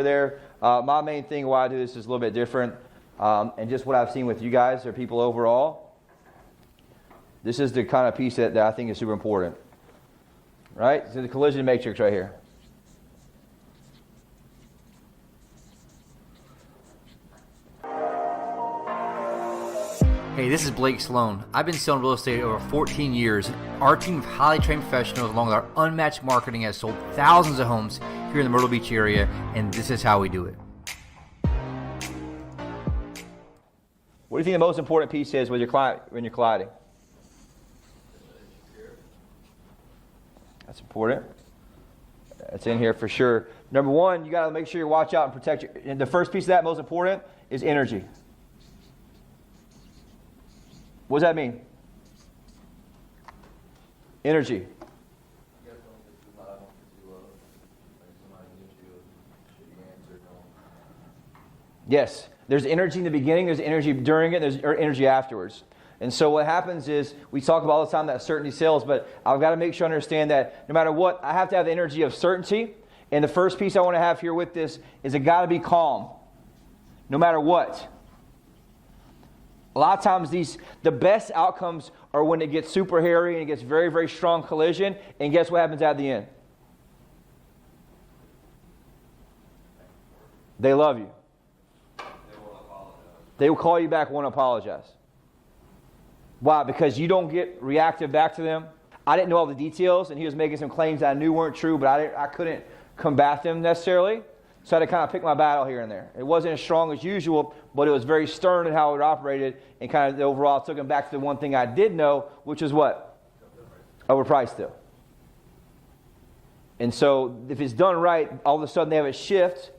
there. My main thing why I do this is a little bit different, and just what I've seen with you guys or people overall. This is the kind of piece that I think is super important. Right? So the collision matrix right here. Hey, this is Blake Sloan. I've been selling real estate over 14 years. Our team of highly trained professionals, along with our unmatched marketing, has sold thousands of homes here in the Myrtle Beach area, and this is how we do it. What do you think the most important piece is with your client when you're colliding? That's important. That's in here for sure. Number one, you got to make sure you watch out and protect your. And the first piece of that, most important, is energy. What does that mean? Energy. Yes. There's energy in the beginning, there's energy during it, there's energy afterwards. And so what happens is, we talk about all the time that certainty sells, but I've got to make sure I understand that no matter what, I have to have the energy of certainty. And the first piece I want to have here with this is I got to be calm, no matter what. A lot of times the best outcomes are when it gets super hairy and it gets very, very strong collision. And guess what happens at the end? They love you. They will call you back, won't apologize. Why? Because you don't get reactive back to them. I didn't know all the details, and he was making some claims that I knew weren't true, but I couldn't combat them necessarily. So I had to kind of pick my battle here and there. It wasn't as strong as usual, but it was very stern in how it operated, and kind of the overall took him back to the one thing I did know, which is what? Overpriced still. And so if it's done right, all of a sudden they have a shift,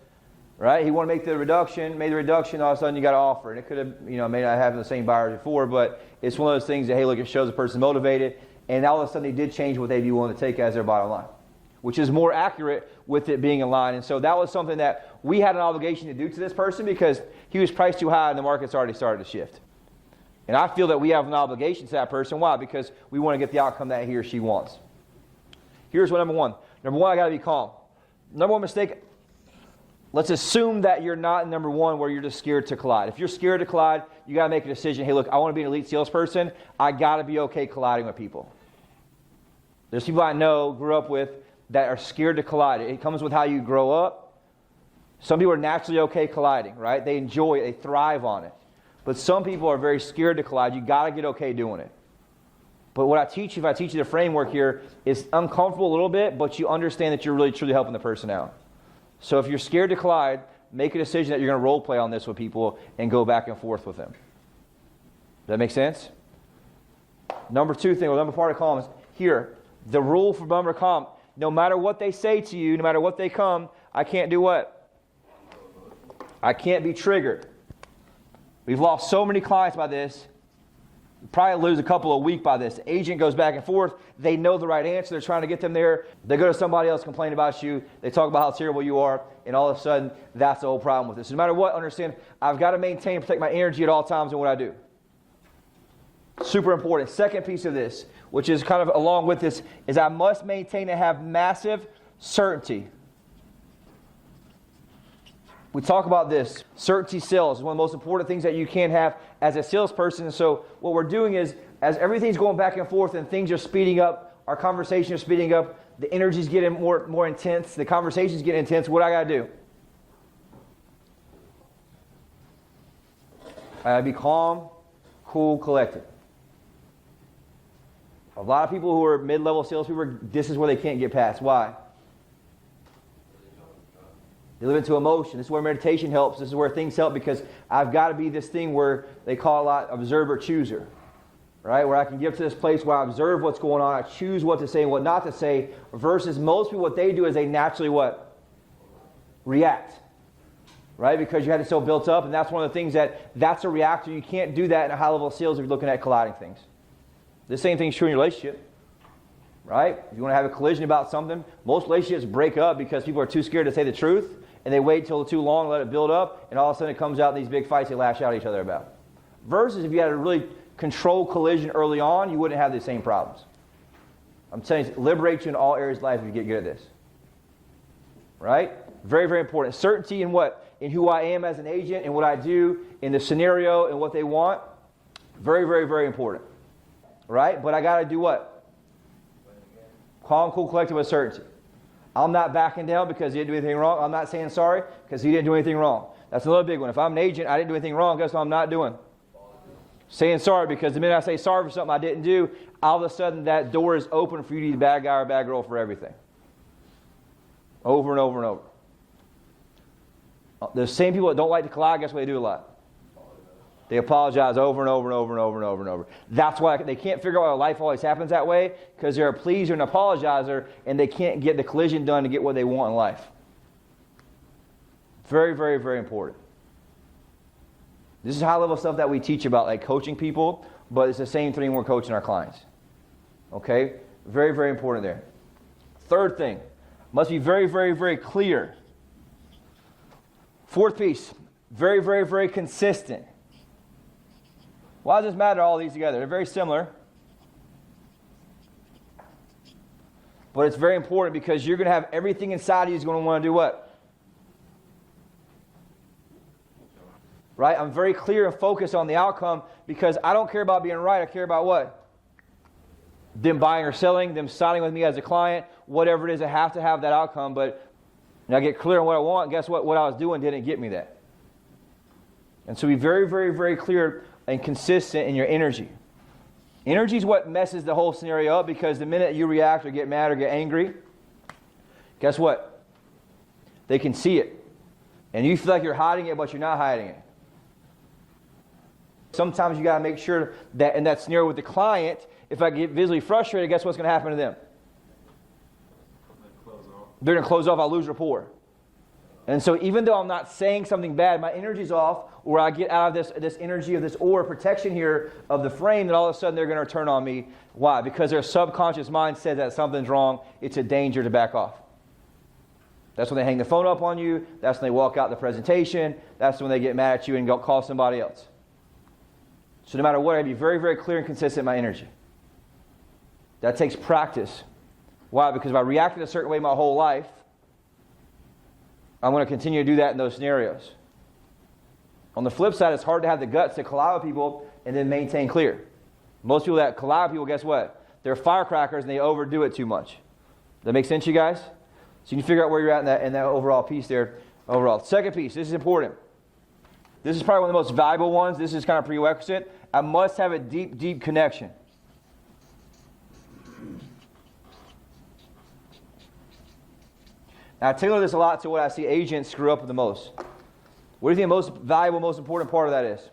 right? He wanted to make the reduction, made the reduction, all of a sudden you got to offer. And it could have, may not have the same buyers before, but it's one of those things that, hey, look, it shows the person's motivated, and all of a sudden they did change what they'd be willing to take as their bottom line, which is more accurate with it being in line. And so that was something that we had an obligation to do to this person because he was priced too high and the market's already started to shift. And I feel that we have an obligation to that person. Why? Because we want to get the outcome that he or she wants. Here's what number one. Number one, I got to be calm. Number one mistake, let's assume that you're not in number one where you're just scared to collide. If you're scared to collide, you got to make a decision. Hey, look, I want to be an elite salesperson. I got to be okay colliding with people. There's people I know, grew up with, that are scared to collide. It comes with how you grow up. Some people are naturally okay colliding, right? They enjoy it. They thrive on it. But some people are very scared to collide. You got to get okay doing it. But what I teach you, if I teach you the framework here, is uncomfortable a little bit, but you understand that you're really truly helping the person out. So if you're scared to collide, make a decision that you're going to role play on this with people and go back and forth with them. Does that make sense? Number two thing, or number part of calm is here. The rule for number calm. No matter what they say to you, no matter what they come, I can't do what? I can't be triggered. We've lost so many clients by this. We probably lose a couple a week by this. The agent goes back and forth. They know the right answer. They're trying to get them there. They go to somebody else, complain about you. They talk about how terrible you are. And all of a sudden, that's the whole problem with this. No matter what, understand, I've got to maintain and protect my energy at all times in what I do. Super important. Second piece of this, which is kind of along with this, is I must maintain and have massive certainty. We talk about this. Certainty sells is one of the most important things that you can have as a salesperson. So what we're doing is, as everything's going back and forth and things are speeding up, our conversation is speeding up, the energy's getting more intense, the conversation's getting intense, what I got to do? I got to be calm, cool, collected. A lot of people who are mid-level salespeople, this is where they can't get past. Why? They live into emotion. This is where meditation helps. This is where things help because I've got to be this thing where they call a lot observer-chooser, right? Where I can get to this place where I observe what's going on. I choose what to say and what not to say versus most people, what they do is they naturally what? React, right? Because you had it so built up, and that's one of the things that's a reactor. You can't do that in a high-level sales if you're looking at colliding things. The same thing's true in your relationship, right? If you want to have a collision about something, most relationships break up because people are too scared to say the truth, and they wait till too long, let it build up, and all of a sudden it comes out in these big fights they lash out at each other about. Versus if you had a really controlled collision early on, you wouldn't have the same problems. I'm telling you, it liberates you in all areas of life if you get good at this. Right? Very, very important. Certainty in what? In who I am as an agent and what I do in the scenario and what they want. Very, very, very important. Right? But I got to do what? Calm, cool, collected with certainty. I'm not backing down because he didn't do anything wrong. I'm not saying sorry because he didn't do anything wrong. That's another big one. If I'm an agent, I didn't do anything wrong, guess what I'm not doing? Saying sorry, because the minute I say sorry for something I didn't do, all of a sudden that door is open for you to be the bad guy or bad girl for everything. Over and over and over. The same people that don't like to collide, guess what they do a lot? They apologize over and over and over and over and over and over. That's why they can't figure out why life always happens that way, because they're a pleaser and apologizer, and they can't get the collision done to get what they want in life. Very, very, very important. This is high-level stuff that we teach about, like coaching people, but it's the same thing we're coaching our clients. Okay? Very, very important there. Third thing, must be very, very, very clear. Fourth piece, very, very, very consistent. Why does this matter, all these together? They're very similar. But it's very important because you're going to have everything inside of you is going to want to do what? Right? I'm very clear and focused on the outcome because I don't care about being right. I care about what? Them buying or selling, them signing with me as a client, whatever it is, I have to have that outcome. But when I get clear on what I want, guess what? What I was doing didn't get me that. And so be very, very, very clear and consistent in your energy. Energy is what messes the whole scenario up because the minute you react or get mad or get angry, guess what? They can see it. And you feel like you're hiding it, but you're not hiding it. Sometimes you got to make sure that in that scenario with the client, if I get visually frustrated, guess what's going to happen to them? They're going to close off. I'll lose rapport. And so even though I'm not saying something bad, my energy's off, or I get out of this energy of this aura protection here of the frame, then all of a sudden they're going to turn on me. Why? Because their subconscious mind says that something's wrong. It's a danger to back off. That's when they hang the phone up on you. That's when they walk out the presentation. That's when they get mad at you and go call somebody else. So no matter what, I'd be very, very clear and consistent in my energy. That takes practice. Why? Because if I reacted a certain way my whole life, I'm going to continue to do that in those scenarios. On the flip side, it's hard to have the guts to collide with people and then maintain clear. Most people that collide with people, guess what? They're firecrackers and they overdo it too much. Does that make sense, you guys? So you can figure out where you're at in that overall piece there. Overall. Second piece, this is important. This is probably one of the most valuable ones. This is kind of prerequisite. I must have a deep, deep connection. Now, I tailor this a lot to what I see agents screw up with the most. What do you think the most valuable, most important part of that is?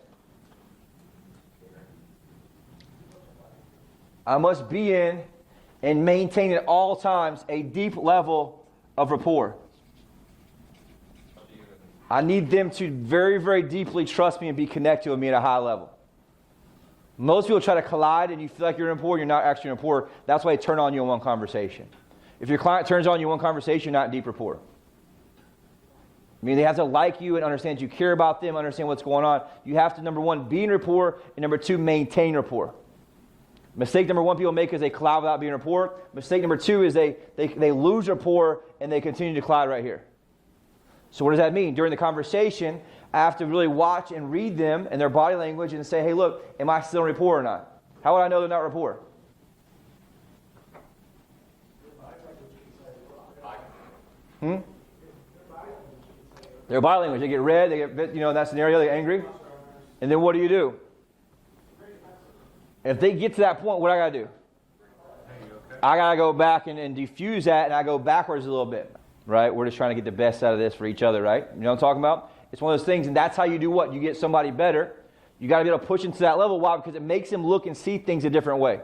I must be in and maintain at all times a deep level of rapport. I need them to very, very deeply trust me and be connected with me at a high level. Most people try to collide and you feel like you're in rapport, you're not actually in rapport. That's why they turn on you in one conversation. If your client turns on you in one conversation, you're not in deep rapport. I mean, they have to like you and understand you care about them, understand what's going on. You have to, number one, be in rapport, and number two, maintain rapport. Mistake number one people make is they collide without being in rapport. Mistake number two is they lose rapport and they continue to collide right here. So what does that mean? During the conversation, I have to really watch and read them and their body language and say, hey, look, am I still in rapport or not? How would I know they're not rapport? Their body language. They get red, they get, in that scenario, they get angry. And then what do? If they get to that point, what I got to do? I got to go back and diffuse that, and I go backwards a little bit. Right? We're just trying to get the best out of this for each other, right? You know what I'm talking about? It's one of those things, and that's how you do what? You get somebody better. You got to be able to push into that level. Why? Because it makes them look and see things a different way.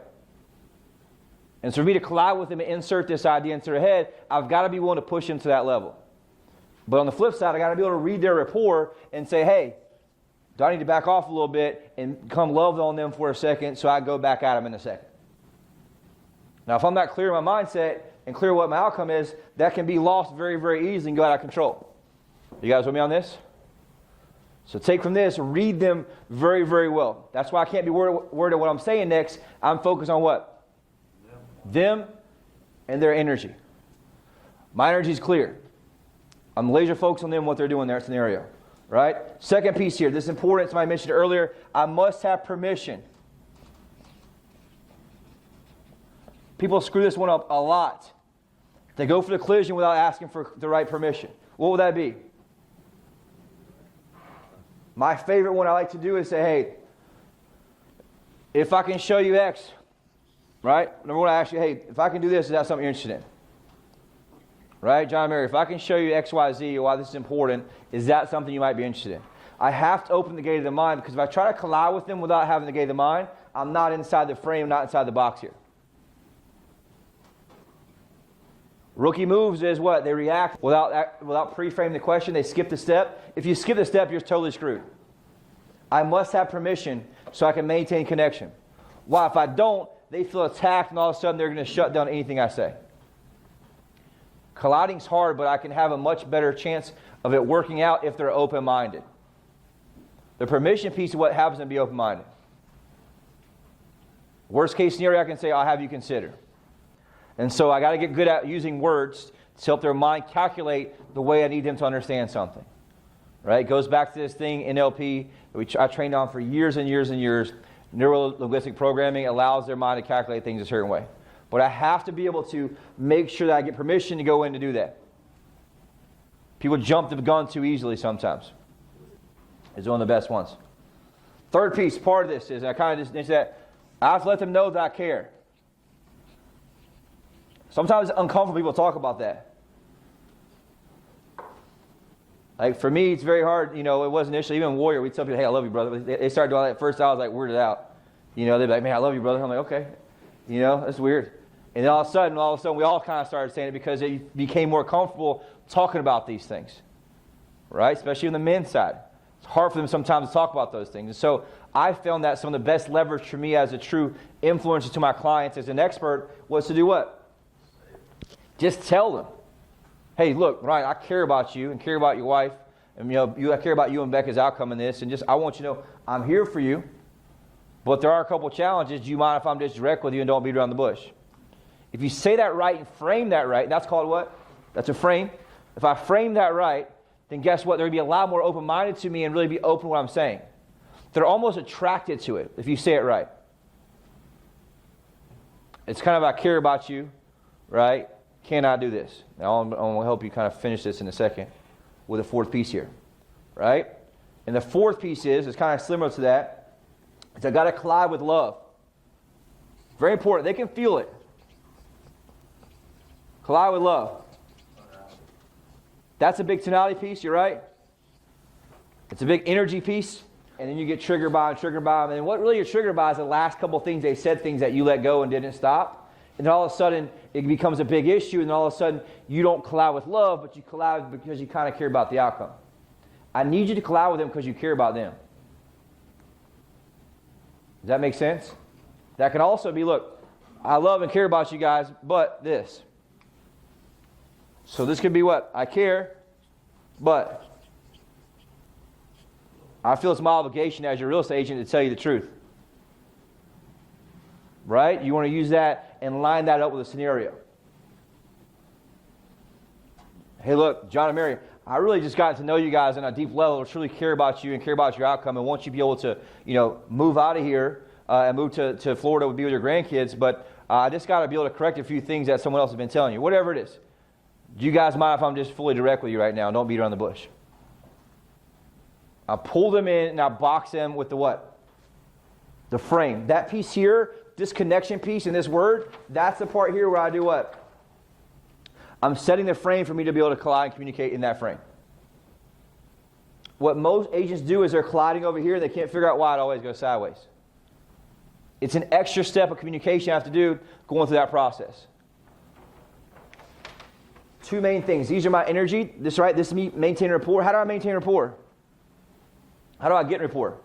And so for me to collide with them and insert this idea into their head, I've got to be willing to push them to that level. But on the flip side, I got to be able to read their rapport and say, hey, do I need to back off a little bit and come love on them for a second so I go back at them in a second? Now, if I'm not clear in my mindset and clear what my outcome is, that can be lost very, very easily and go out of control. You guys with me on this? So take from this, read them very, very well. That's why I can't be worried at what I'm saying next. I'm focused on what? Them and their energy. My energy is clear. I'm laser focused on them, what they're doing in their scenario. Right? Second piece here. This is important. Somebody mentioned earlier. I must have permission. People screw this one up a lot. They go for the collision without asking for the right permission. What would that be? My favorite one I like to do is say, hey, if I can show you X, right? Number one, I ask you, hey, if I can do this, is that something you're interested in? Right? John and Mary, if I can show you X, Y, Z, or why this is important, is that something you might be interested in? I have to open the gate of the mind, because if I try to collide with them without having the gate of the mind, I'm not inside the frame, not inside the box here. Rookie moves is what? They react without pre-framing the question. They skip the step. If you skip the step, you're totally screwed. I must have permission so I can maintain connection. Why? If I don't, they feel attacked, and all of a sudden they're going to shut down anything I say. Colliding's hard, but I can have a much better chance of it working out if they're open-minded. The permission piece is what happens to be open-minded. Worst case scenario, I can say, I'll have you consider. And so I got to get good at using words to help their mind calculate the way I need them to understand something. Right? It goes back to this thing, NLP, that I trained on for years and years and years. Neuro-linguistic programming allows their mind to calculate things a certain way. But I have to be able to make sure that I get permission to go in to do that. People jump the gun too easily sometimes. It's one of the best ones. Third piece, part of this is, I kind of just mentioned that, I have to let them know that I care. Sometimes it's uncomfortable people talk about that. Like for me, it's very hard. It was initially, even Warrior, we'd tell people, hey, I love you, brother. They started doing that at first. I was like weirded out. They'd be like, man, I love you, brother. I'm like, okay. That's weird. And then all of a sudden, we all kind of started saying it because it became more comfortable talking about these things. Right? Especially on the men's side. It's hard for them sometimes to talk about those things. And so I found that some of the best leverage for me as a true influencer to my clients as an expert was to do what? Just tell them, hey, look, Ryan, I care about you and care about your wife. And I care about you and Becca's outcome in this. And I want you to know I'm here for you. But there are a couple challenges. Do you mind if I'm just direct with you and don't beat around the bush? If you say that right and frame that right, that's called what? That's a frame. If I frame that right, then guess what? They're going to be a lot more open-minded to me and really be open to what I'm saying. They're almost attracted to it if you say it right. It's kind of, I care about you, right? Can I do this? Now, I'm going to help you kind of finish this in a second with a fourth piece here, right? And the fourth piece is kind of similar to that. It's I got to collide with love. Very important. They can feel it. Collide with love. That's a big tonality piece, you're right. It's a big energy piece. And then you get triggered by them. And what really you're triggered by is the last couple things they said, things that you let go and didn't stop. And then all of a sudden, it becomes a big issue, and all of a sudden, you don't collide with love, but you collide because you kind of care about the outcome. I need you to collide with them because you care about them. Does that make sense? That can also be, look, I love and care about you guys, but this. So this could be what? I care, but I feel it's my obligation as your real estate agent to tell you the truth. Right? You want to use that and line that up with a scenario. Hey, look, John and Mary, I really just got to know you guys on a deep level, truly care about you and care about your outcome, and want you to be able to, move out of here and move to Florida to be with your grandkids. But I just got to be able to correct a few things that someone else has been telling you. Whatever it is. Do you guys mind if I'm just fully direct with you right now? Don't beat around the bush. I pull them in and I box them with the what? The frame. That piece here, this connection piece in this word, that's the part here where I do what? I'm setting the frame for me to be able to collide and communicate in that frame. What most agents do is they're colliding over here. They can't figure out why it always goes sideways. It's an extra step of communication I have to do going through that process. Two main things. These are my energy. This is me maintaining rapport. How do I maintain rapport? How do I get rapport?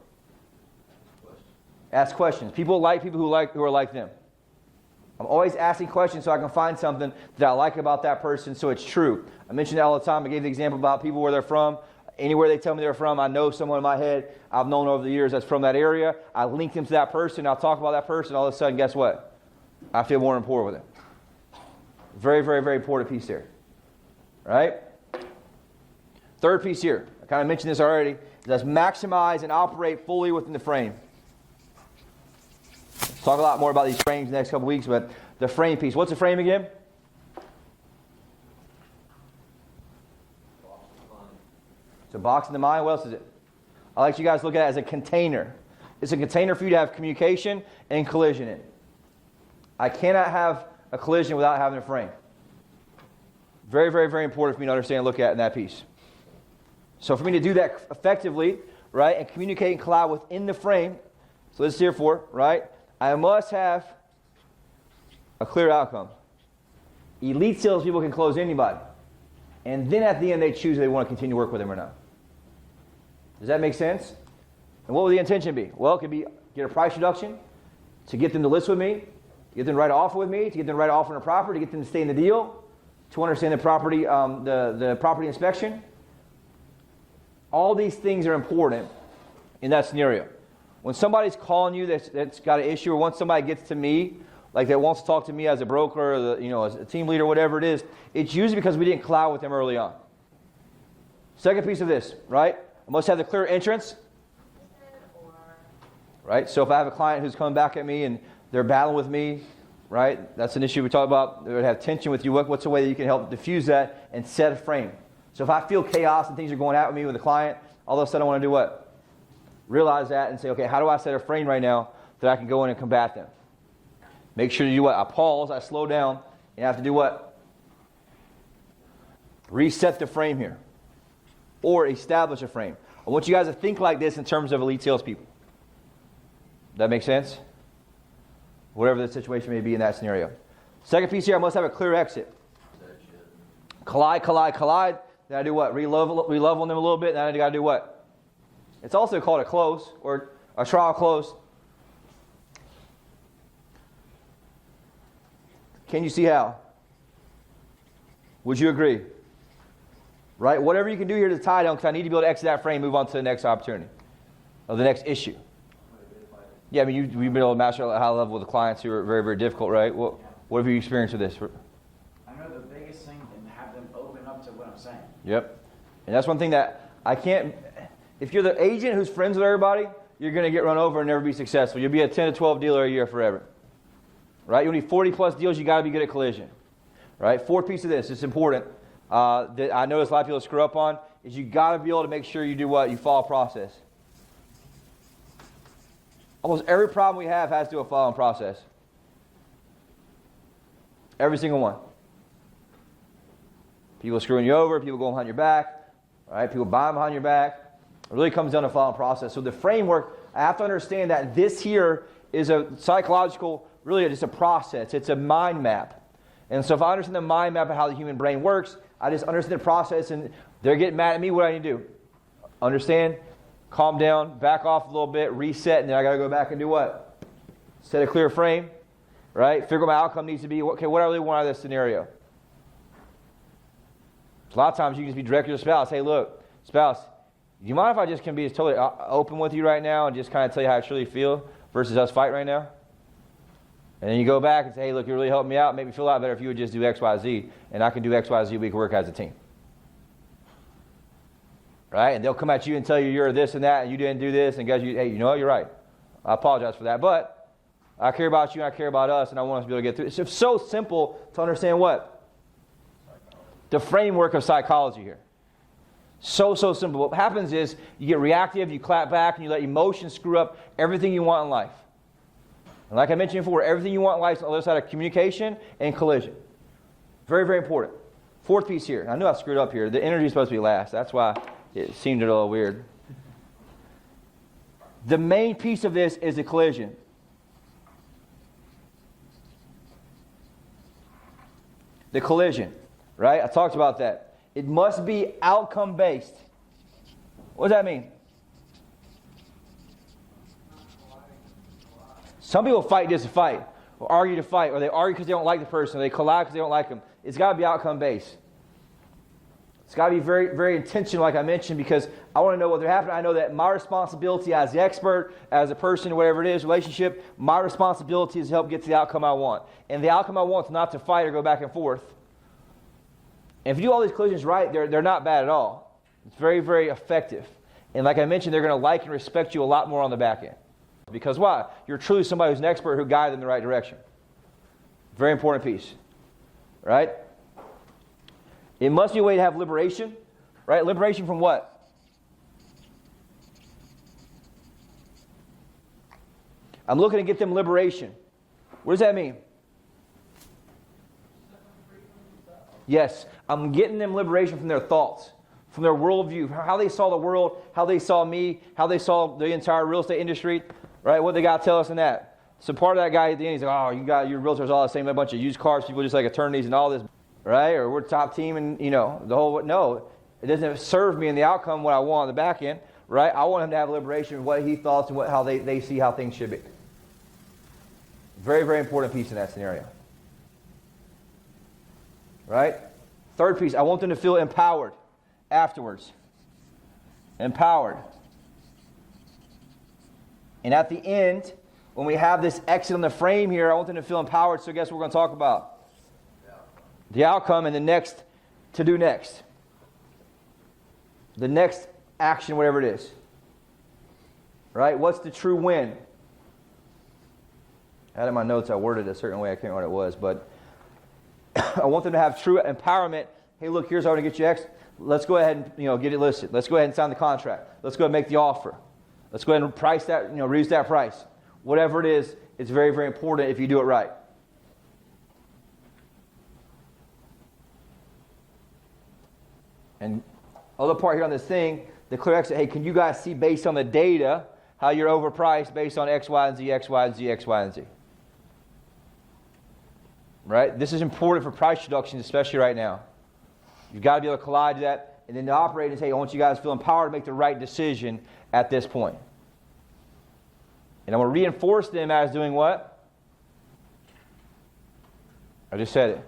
Ask questions. People like people who are like them. I'm always asking questions so I can find something that I like about that person so it's true. I mention that all the time. I gave the example about people where they're from. Anywhere they tell me they're from, I know someone in my head I've known over the years that's from that area. I link them to that person. I'll talk about that person. All of a sudden, guess what? I feel more rapport with them. Very, very, very important piece there. Right? Third piece here, I kind of mentioned this already, is let's maximize and operate fully within the frame. Let's talk a lot more about these frames in the next couple weeks, but the frame piece. What's a frame again? It's a box in the mind. What else is it? I like you guys to look at it as a container. It's a container for you to have communication and collision in. I cannot have a collision without having a frame. Very, very, very important for me to understand and look at in that piece. So for me to do that effectively, right, and communicate and collide within the frame, so this is here for, right, I must have a clear outcome. Elite salespeople can close anybody. And then at the end, they choose if they want to continue to work with them or not. Does that make sense? And what would the intention be? Well, it could be get a price reduction, to get them to list with me, to get them to write an offer with me, to get them to write an offer on a property, to get them to stay in the deal, to understand the property, the property inspection. All these things are important in that scenario. When somebody's calling you that's got an issue, or once somebody gets to me, like that wants to talk to me as a broker, or as a team leader, whatever it is, it's usually because we didn't collide with them early on. Second piece of this, right? I must have the clear entrance. Right? So if I have a client who's coming back at me and they're battling with me, right? That's an issue we talk about. They would have tension with you. What's a way that you can help diffuse that and set a frame? So if I feel chaos and things are going out with me with a client, all of a sudden I want to do what? Realize that and say, okay, how do I set a frame right now that I can go in and combat them? Make sure you do what? I pause, I slow down, and I have to do what? Reset the frame here. Or establish a frame. I want you guys to think like this in terms of elite salespeople. That make sense? Whatever the situation may be in that scenario. Second piece here, I must have a clear exit. Collide. Then I do what? Re-level them a little bit. Then I got to do what? It's also called a close or a trial close. Can you see how? Would you agree? Right? Whatever you can do here to tie down, because I need to be able to exit that frame, move on to the next opportunity or the next issue. Yeah, I mean, you've been able to master at a high level with the clients who are very, very difficult, right? What have you experienced with this? I know the biggest thing and have them open up to what I'm saying. Yep. And that's one thing that I can't, if you're the agent who's friends with everybody, you're going to get run over and never be successful. You'll be a 10 to 12 dealer a year forever. Right? You'll need 40 plus deals, you got to be good at collision. Right? Fourth piece of this, it's important, that I notice a lot of people screw up on, is you got to be able to make sure you do what? You follow process. Almost every problem we have has to do with following process. Every single one. People screwing you over, people going behind your back, right? People buying behind your back. It really comes down to following process. So the framework, I have to understand that this here is a psychological, really just a process. It's a mind map. And so if I understand the mind map of how the human brain works, I just understand the process, and they're getting mad at me, what do I need to do? Understand? Calm down, back off a little bit, reset, and then I got to go back and do what? Set a clear frame, right? Figure out my outcome needs to be, okay, what do I really want out of this scenario? A lot of times you can just be direct to your spouse. Hey, look, spouse, do you mind if I just can be totally open with you right now and just kind of tell you how I truly feel versus us fight right now? And then you go back and say, hey, look, you really helped me out. Made me feel a lot better if you would just do X, Y, Z, and I can do X, Y, Z. We can work as a team. Right? And they'll come at you and tell you you're this and that, and you didn't do this, and guys, hey, you know what? You're right. I apologize for that. But I care about you, and I care about us, and I want us to be able to get through. It's just so simple to understand what? The framework of psychology here. So simple. What happens is you get reactive, you clap back, and you let emotions screw up everything you want in life. And like I mentioned before, everything you want in life is on the other side of communication and collision. Very, very important. Fourth piece here. I knew I screwed up here. The energy is supposed to be last. That's why it seemed a little weird. The main piece of this is the collision. The collision, right? I talked about that. It must be outcome-based. What does that mean? Some people fight just to fight, or argue to fight, or they argue because they don't like the person, or they collide because they don't like them. It's got to be outcome-based. It's got to be very, very intentional, like I mentioned, because I want to know what they're happening. I know that my responsibility as the expert, as a person, whatever it is, relationship, my responsibility is to help get to the outcome I want. And the outcome I want is not to fight or go back and forth. And if you do all these collisions right, they're not bad at all. It's very, very effective. And like I mentioned, they're going to like and respect you a lot more on the back end. Because why? You're truly somebody who's an expert who guides them in the right direction. Very important piece. Right? It must be a way to have liberation. Right? Liberation from what? I'm looking to get them liberation. What does that mean? Yes, I'm getting them liberation from their thoughts, from their worldview, how they saw the world, how they saw me, how they saw the entire real estate industry, right? What they got to tell us in that. So part of that guy at the end, he's like, oh, your realtors all the same, a bunch of used cars, people just like attorneys and all this, right? Or we're top team and, the whole, no, it doesn't serve me in the outcome what I want on the back end, right? I want him to have liberation of what he thoughts and how they see how things should be. Very, very important piece in that scenario. Right? Third piece, I want them to feel empowered afterwards. Empowered. And at the end, when we have this exit on the frame here, I want them to feel empowered. So guess what we're going to talk about? The outcome and the next to do next. The next action, whatever it is. Right? What's the true win? I had in my notes, I worded it a certain way. I can't remember what it was, but I want them to have true empowerment. Hey, look, here's how I'm going to get you X. Let's go ahead and get it listed. Let's go ahead and sign the contract. Let's go ahead and make the offer. Let's go ahead and price that, reduce that price. Whatever it is, it's very, very important if you do it right. And other part here on this thing, the clear exit. Hey, can you guys see based on the data how you're overpriced based on X, Y, and Z, X, Y, and Z, X, Y, and Z? Right? This is important for price reductions, especially right now. You've got to be able to collide that, and then to operate and say, I want you guys to feel empowered to make the right decision at this point. And I want to reinforce them as doing what? I just said it.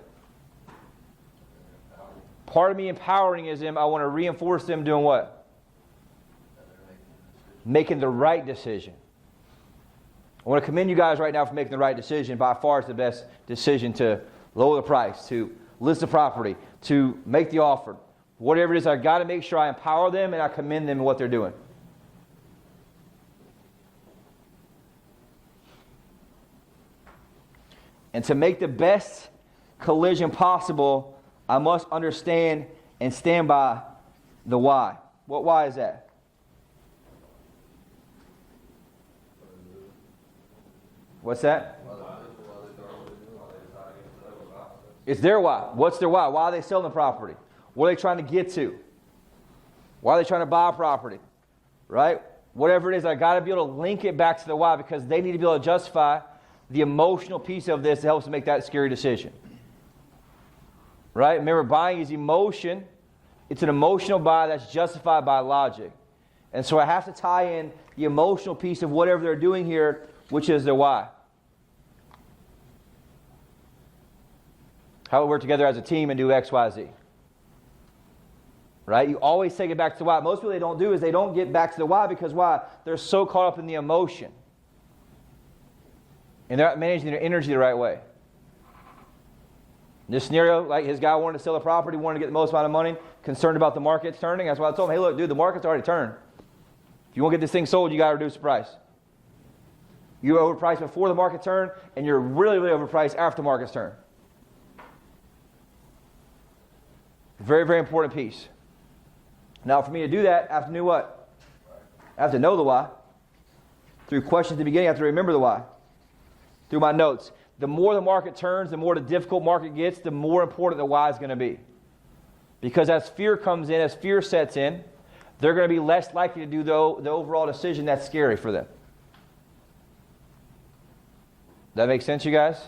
Part of me empowering is them, I want to reinforce them doing what? Making the right decision. I want to commend you guys right now for making the right decision. By far, it's the best decision to lower the price, to list the property, to make the offer. Whatever it is, I've got to make sure I empower them and I commend them in what they're doing. And to make the best collision possible, I must understand and stand by the why. What why is that? What's that? It's their why. What's their why? Why are they selling the property? What are they trying to get to? Why are they trying to buy a property? Right? Whatever it is, I got to be able to link it back to the why because they need to be able to justify the emotional piece of this that helps them make that scary decision. Right? Remember, buying is emotion. It's an emotional buy that's justified by logic. And so I have to tie in the emotional piece of whatever they're doing here, which is their why. How we work together as a team and do X, Y, Z. Right? You always take it back to the why. Most people they don't do is they don't get back to the why because why? They're so caught up in the emotion. And they're not managing their energy the right way. In this scenario, like his guy wanted to sell a property, wanted to get the most amount of money, concerned about the market turning. That's why I told him, hey, look, dude, the market's already turned. If you want to get this thing sold, you got to reduce the price. You were overpriced before the market turned, and you're really, really overpriced after the market's turned. Very, very important piece. Now, for me to do that, I have to know what? I have to know the why. Through questions at the beginning, I have to remember the why. Through my notes. The more the market turns, the more the difficult market gets, the more important the why is going to be. Because as fear comes in, as fear sets in, they're going to be less likely to do the overall decision that's scary for them. That makes sense, you guys?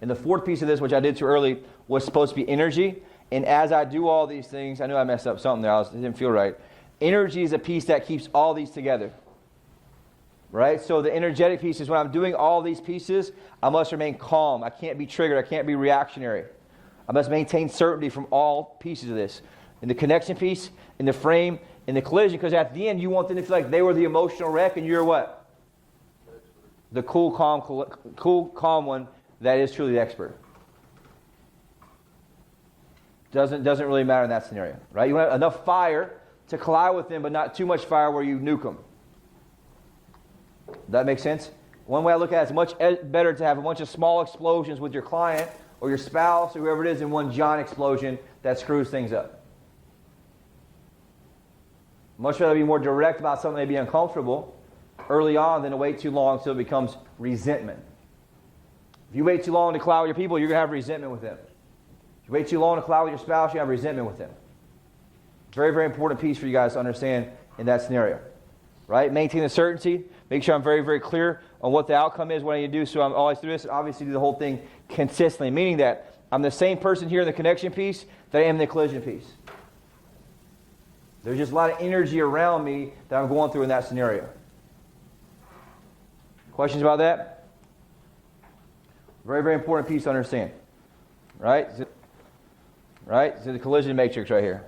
And the fourth piece of this, which I did too early, was supposed to be energy. And as I do all these things, I knew I messed up something there. It didn't feel right. Energy is a piece that keeps all these together. Right? So the energetic piece is when I'm doing all these pieces, I must remain calm. I can't be triggered. I can't be reactionary. I must maintain certainty from all pieces of this. In the connection piece, in the frame, in the collision, because at the end you want them to feel like they were the emotional wreck and you're what? The cool, calm one that is truly the expert. Doesn't really matter in that scenario, right? You want enough fire to collide with them, but not too much fire where you nuke them. That makes sense? One way I look at it, it's much better to have a bunch of small explosions with your client or your spouse or whoever it is in one giant explosion that screws things up. Much rather be more direct about something that may be uncomfortable early on than to wait too long until it becomes resentment. If you wait too long to collide with your people, you're going to have resentment with them. If you wait too long to collide with your spouse, you have resentment with them. Very, very important piece for you guys to understand in that scenario. Right? Maintain the certainty. Make sure I'm very, very clear on what the outcome is, what I need to do. So I'm always through this, and obviously do the whole thing consistently, meaning that I'm the same person here in the connection piece that I am in the collision piece. There's just a lot of energy around me that I'm going through in that scenario. Questions about that? Very, very important piece to understand. Right? Right? It's the collision matrix right here.